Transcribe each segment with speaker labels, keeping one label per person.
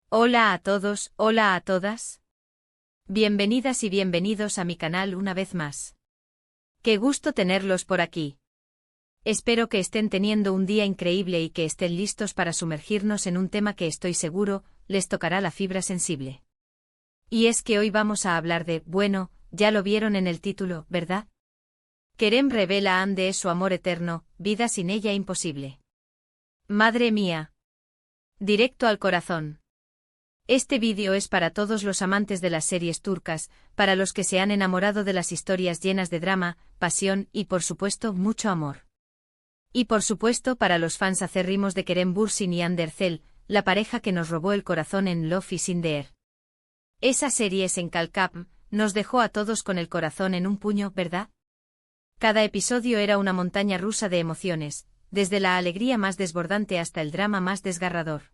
Speaker 1: Hola a todos, hola a todas. Bienvenidas y bienvenidos a mi canal una vez más. Qué gusto tenerlos por aquí. Espero que estén teniendo un día increíble y que estén listos para sumergirnos en un tema que estoy seguro les tocará la fibra sensible. Y es que hoy vamos a hablar de, bueno, ya lo vieron en el título, ¿verdad? Kerem revela a Hande su amor eterno, vida sin ella imposible. Madre mía. Directo al corazón. Este vídeo es para todos los amantes de las series turcas, para los que se han enamorado de las historias llenas de drama, pasión y por supuesto mucho amor. Y por supuesto para los fans acérrimos de Kerem Bürsin y Hande Erçel, la pareja que nos robó el corazón en Love is in the Air. Esa serie en Calcap nos dejó a todos con el corazón en un puño, ¿verdad? Cada episodio era una montaña rusa de emociones, desde la alegría más desbordante hasta el drama más desgarrador.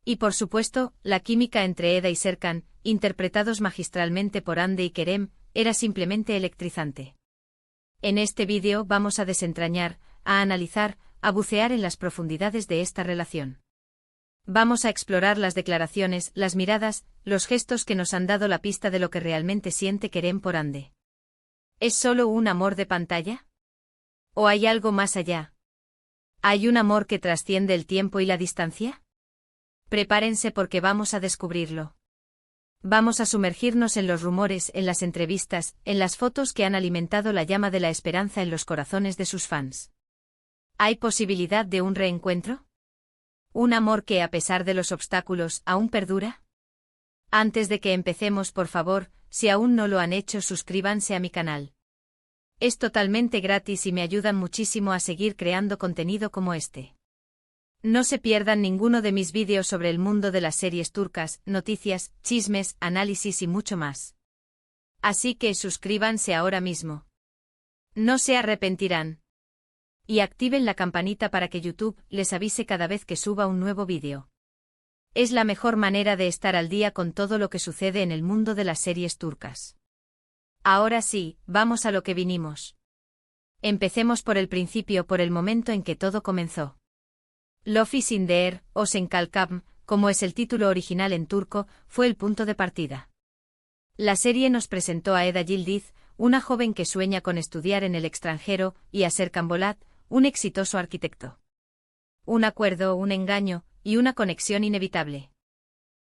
Speaker 1: Y por supuesto, la química entre Eda y Serkan, interpretados magistralmente por Hande y Kerem, era simplemente electrizante. En este vídeo vamos a desentrañar, a analizar, a bucear en las profundidades de esta relación. Vamos a explorar las declaraciones, las miradas, los gestos que nos han dado la pista de lo que realmente siente Kerem por Hande. ¿Es solo un amor de pantalla? ¿O hay algo más allá? ¿Hay un amor que trasciende el tiempo y la distancia? Prepárense porque vamos a descubrirlo. Vamos a sumergirnos en los rumores, en las entrevistas, en las fotos que han alimentado la llama de la esperanza en los corazones de sus fans. ¿Hay posibilidad de un reencuentro? ¿Un amor que, a pesar de los obstáculos, aún perdura? Antes de que empecemos, por favor, si aún no lo han hecho, suscríbanse a mi canal. Es totalmente gratis y me ayudan muchísimo a seguir creando contenido como este. No se pierdan ninguno de mis vídeos sobre el mundo de las series turcas, noticias, chismes, análisis y mucho más. Así que suscríbanse ahora mismo. No se arrepentirán. Y activen la campanita para que YouTube les avise cada vez que suba un nuevo vídeo. Es la mejor manera de estar al día con todo lo que sucede en el mundo de las series turcas. Ahora sí, vamos a lo que vinimos. Empecemos por el principio, por el momento en que todo comenzó. Love is in the Air, o Sen Kalkam, como es el título original en turco, fue el punto de partida. La serie nos presentó a Eda Yildiz, una joven que sueña con estudiar en el extranjero, y a Serkan Bolat, un exitoso arquitecto. Un acuerdo, un engaño, y una conexión inevitable.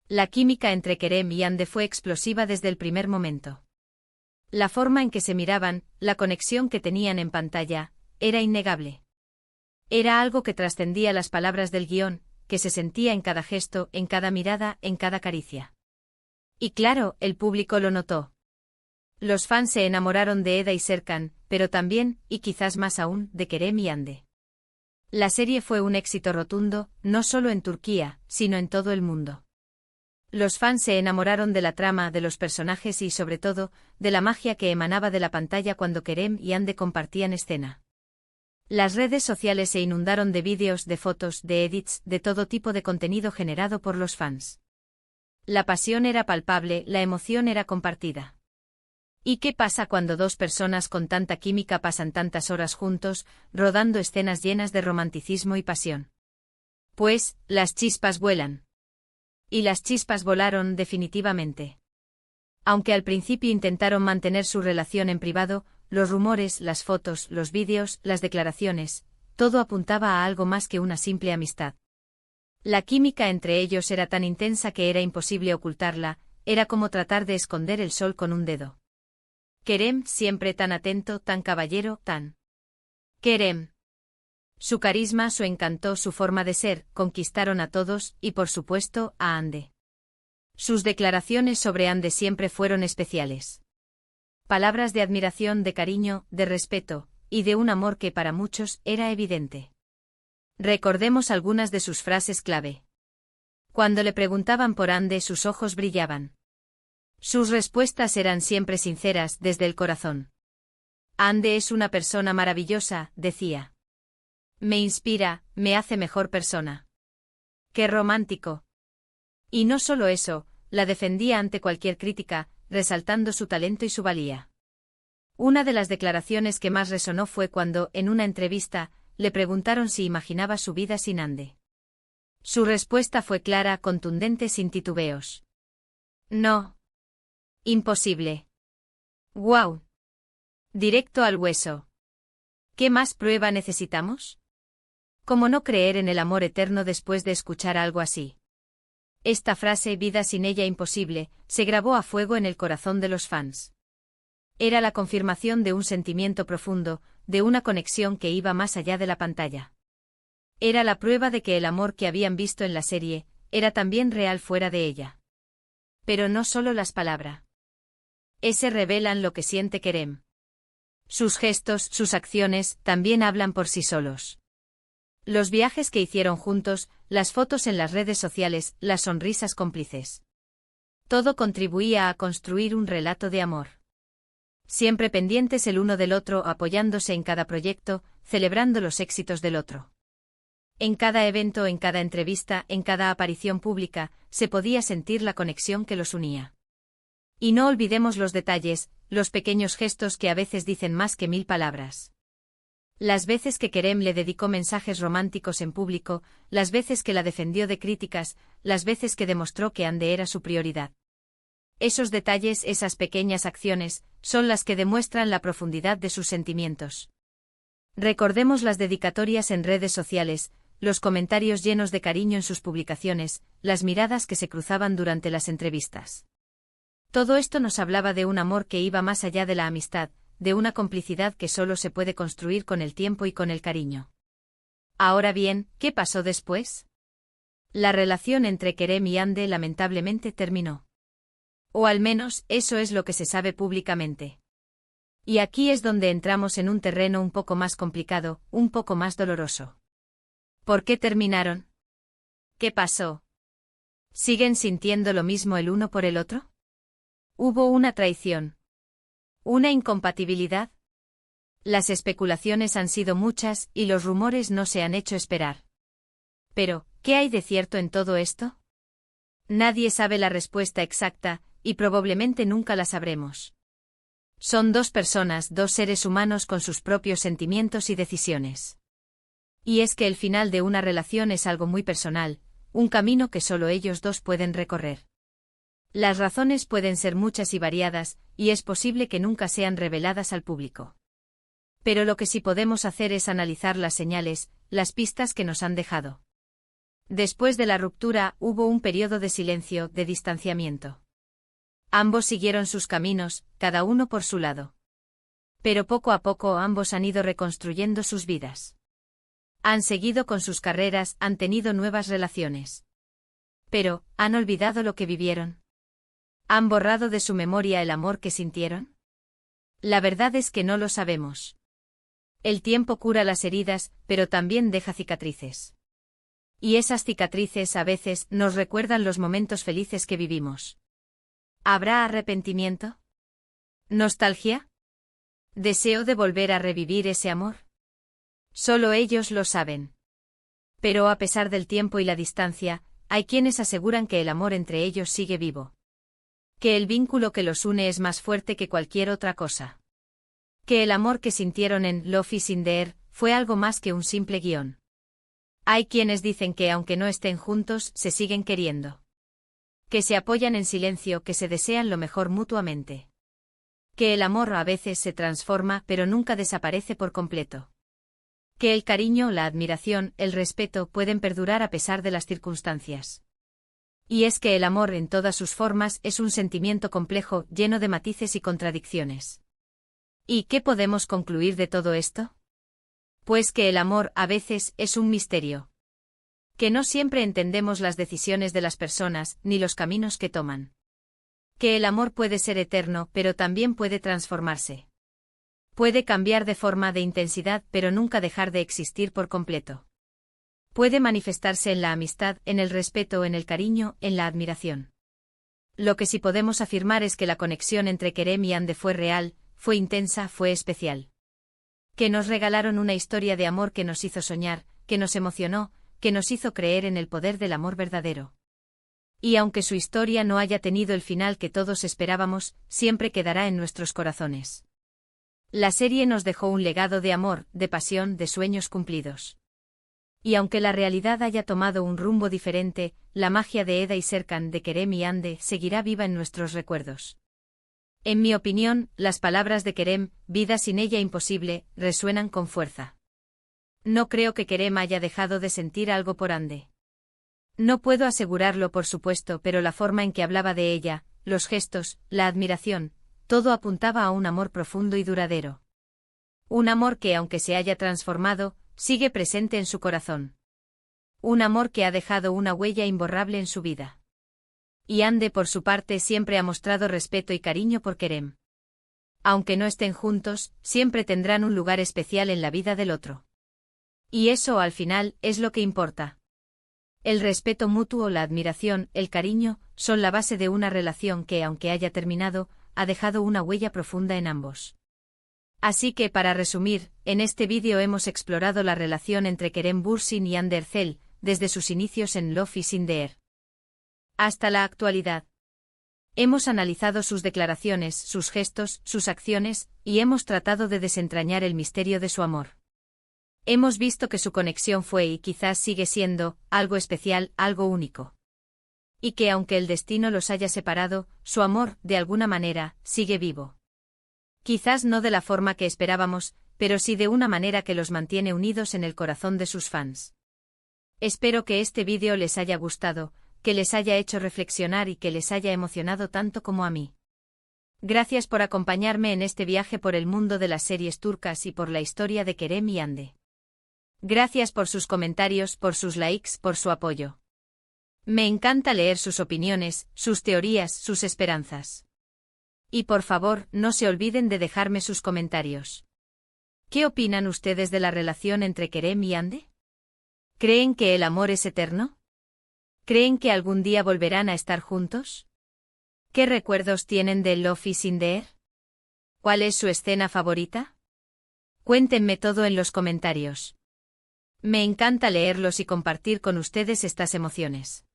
Speaker 1: La química entre Kerem y Hande fue explosiva desde el primer momento. La forma en que se miraban, la conexión que tenían en pantalla, era innegable. Era algo que trascendía las palabras del guión, que se sentía en cada gesto, en cada mirada, en cada caricia. Y claro, el público lo notó. Los fans se enamoraron de Eda y Serkan, pero también, y quizás más aún, de Kerem y Hande. La serie fue un éxito rotundo, no solo en Turquía, sino en todo el mundo. Los fans se enamoraron de la trama, de los personajes y, sobre todo, de la magia que emanaba de la pantalla cuando Kerem y Hande compartían escena. Las redes sociales se inundaron de vídeos, de fotos, de edits, de todo tipo de contenido generado por los fans. La pasión era palpable, la emoción era compartida. ¿Y qué pasa cuando dos personas con tanta química pasan tantas horas juntos, rodando escenas llenas de romanticismo y pasión? Pues, las chispas vuelan. Y las chispas volaron definitivamente. Aunque al principio intentaron mantener su relación en privado, los rumores, las fotos, los vídeos, las declaraciones, todo apuntaba a algo más que una simple amistad. La química entre ellos era tan intensa que era imposible ocultarla, era como tratar de esconder el sol con un dedo. Kerem, siempre tan atento, tan caballero, tan... Kerem. Su carisma, su encanto, su forma de ser, conquistaron a todos, y por supuesto, a Hande. Sus declaraciones sobre Hande siempre fueron especiales. Palabras de admiración, de cariño, de respeto, y de un amor que para muchos era evidente. Recordemos algunas de sus frases clave. Cuando le preguntaban por Hande, sus ojos brillaban. Sus respuestas eran siempre sinceras, desde el corazón. Hande es una persona maravillosa, decía. Me inspira, me hace mejor persona. ¡Qué romántico! Y no solo eso, la defendía ante cualquier crítica, resaltando su talento y su valía. Una de las declaraciones que más resonó fue cuando, en una entrevista, le preguntaron si imaginaba su vida sin Hande. Su respuesta fue clara, contundente, sin titubeos. No. Imposible. ¡Guau! Directo al hueso. ¿Qué más prueba necesitamos? ¿Cómo no creer en el amor eterno después de escuchar algo así? Esta frase, vida sin ella imposible, se grabó a fuego en el corazón de los fans. Era la confirmación de un sentimiento profundo, de una conexión que iba más allá de la pantalla. Era la prueba de que el amor que habían visto en la serie, era también real fuera de ella. Pero no solo las palabras. Ese revelan lo que siente Kerem. Sus gestos, sus acciones, también hablan por sí solos. Los viajes que hicieron juntos, las fotos en las redes sociales, las sonrisas cómplices. Todo contribuía a construir un relato de amor. Siempre pendientes el uno del otro, apoyándose en cada proyecto, celebrando los éxitos del otro. En cada evento, en cada entrevista, en cada aparición pública, se podía sentir la conexión que los unía. Y no olvidemos los detalles, los pequeños gestos que a veces dicen más que 1000 palabras. Las veces que Kerem le dedicó mensajes románticos en público, las veces que la defendió de críticas, las veces que demostró que Ande era su prioridad. Esos detalles, esas pequeñas acciones, son las que demuestran la profundidad de sus sentimientos. Recordemos las dedicatorias en redes sociales, los comentarios llenos de cariño en sus publicaciones, las miradas que se cruzaban durante las entrevistas. Todo esto nos hablaba de un amor que iba más allá de la amistad, de una complicidad que solo se puede construir con el tiempo y con el cariño. Ahora bien, ¿qué pasó después? La relación entre Kerem y Ande lamentablemente terminó. O al menos, eso es lo que se sabe públicamente. Y aquí es donde entramos en un terreno un poco más complicado, un poco más doloroso. ¿Por qué terminaron? ¿Qué pasó? ¿Siguen sintiendo lo mismo el uno por el otro? ¿Hubo una traición? ¿Una incompatibilidad? Las especulaciones han sido muchas y los rumores no se han hecho esperar. Pero, ¿qué hay de cierto en todo esto? Nadie sabe la respuesta exacta, y probablemente nunca la sabremos. Son dos personas, dos seres humanos con sus propios sentimientos y decisiones. Y es que el final de una relación es algo muy personal, un camino que solo ellos dos pueden recorrer. Las razones pueden ser muchas y variadas, y es posible que nunca sean reveladas al público. Pero lo que sí podemos hacer es analizar las señales, las pistas que nos han dejado. Después de la ruptura, hubo un periodo de silencio, de distanciamiento. Ambos siguieron sus caminos, cada uno por su lado. Pero poco a poco ambos han ido reconstruyendo sus vidas. Han seguido con sus carreras, han tenido nuevas relaciones. Pero, ¿han olvidado lo que vivieron? ¿Han borrado de su memoria el amor que sintieron? La verdad es que no lo sabemos. El tiempo cura las heridas, pero también deja cicatrices. Y esas cicatrices a veces nos recuerdan los momentos felices que vivimos. ¿Habrá arrepentimiento? ¿Nostalgia? ¿Deseo de volver a revivir ese amor? Solo ellos lo saben. Pero a pesar del tiempo y la distancia, hay quienes aseguran que el amor entre ellos sigue vivo. Que el vínculo que los une es más fuerte que cualquier otra cosa. Que el amor que sintieron en Love is in the Air fue algo más que un simple guión. Hay quienes dicen que aunque no estén juntos, se siguen queriendo. Que se apoyan en silencio, que se desean lo mejor mutuamente. Que el amor a veces se transforma pero nunca desaparece por completo. Que el cariño, la admiración, el respeto pueden perdurar a pesar de las circunstancias. Y es que el amor en todas sus formas es un sentimiento complejo, lleno de matices y contradicciones. ¿Y qué podemos concluir de todo esto? Pues que el amor a veces es un misterio. Que no siempre entendemos las decisiones de las personas, ni los caminos que toman. Que el amor puede ser eterno, pero también puede transformarse. Puede cambiar de forma, de intensidad, pero nunca dejar de existir por completo. Puede manifestarse en la amistad, en el respeto, en el cariño, en la admiración. Lo que sí podemos afirmar es que la conexión entre Kerem y Ande fue real, fue intensa, fue especial. Que nos regalaron una historia de amor que nos hizo soñar, que nos emocionó, que nos hizo creer en el poder del amor verdadero. Y aunque su historia no haya tenido el final que todos esperábamos, siempre quedará en nuestros corazones. La serie nos dejó un legado de amor, de pasión, de sueños cumplidos. Y aunque la realidad haya tomado un rumbo diferente, la magia de Eda y Serkan, de Kerem y Hande, seguirá viva en nuestros recuerdos. En mi opinión, las palabras de Kerem, vida sin ella imposible, resuenan con fuerza. No creo que Kerem haya dejado de sentir algo por Hande. No puedo asegurarlo por supuesto, pero la forma en que hablaba de ella, los gestos, la admiración, todo apuntaba a un amor profundo y duradero. Un amor que, aunque se haya transformado, sigue presente en su corazón. Un amor que ha dejado una huella imborrable en su vida. Y Hande, por su parte, siempre ha mostrado respeto y cariño por Kerem. Aunque no estén juntos, siempre tendrán un lugar especial en la vida del otro. Y eso, al final, es lo que importa. El respeto mutuo, la admiración, el cariño, son la base de una relación que, aunque haya terminado, ha dejado una huella profunda en ambos. Así que, para resumir, en este vídeo hemos explorado la relación entre Kerem Bürsin y Hande Erçel, desde sus inicios en Love is in the Air hasta la actualidad. Hemos analizado sus declaraciones, sus gestos, sus acciones, y hemos tratado de desentrañar el misterio de su amor. Hemos visto que su conexión fue y quizás sigue siendo algo especial, algo único. Y que aunque el destino los haya separado, su amor, de alguna manera, sigue vivo. Quizás no de la forma que esperábamos, pero sí de una manera que los mantiene unidos en el corazón de sus fans. Espero que este vídeo les haya gustado, que les haya hecho reflexionar y que les haya emocionado tanto como a mí. Gracias por acompañarme en este viaje por el mundo de las series turcas y por la historia de Kerem y Hande. Gracias por sus comentarios, por sus likes, por su apoyo. Me encanta leer sus opiniones, sus teorías, sus esperanzas. Y por favor, no se olviden de dejarme sus comentarios. ¿Qué opinan ustedes de la relación entre Kerem y Hande? ¿Creen que el amor es eterno? ¿Creen que algún día volverán a estar juntos? ¿Qué recuerdos tienen de Love is in the Air? ¿Cuál es su escena favorita? Cuéntenme todo en los comentarios. Me encanta leerlos y compartir con ustedes estas emociones.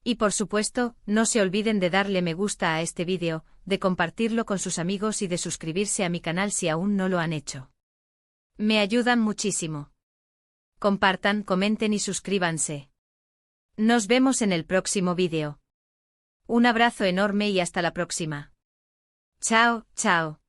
Speaker 1: Y por supuesto, no se olviden de darle me gusta a este vídeo, de compartirlo con sus amigos y de suscribirse a mi canal si aún no lo han hecho. Me ayudan muchísimo. Compartan, comenten y suscríbanse. Nos vemos en el próximo vídeo. Un abrazo enorme y hasta la próxima. Chao, chao.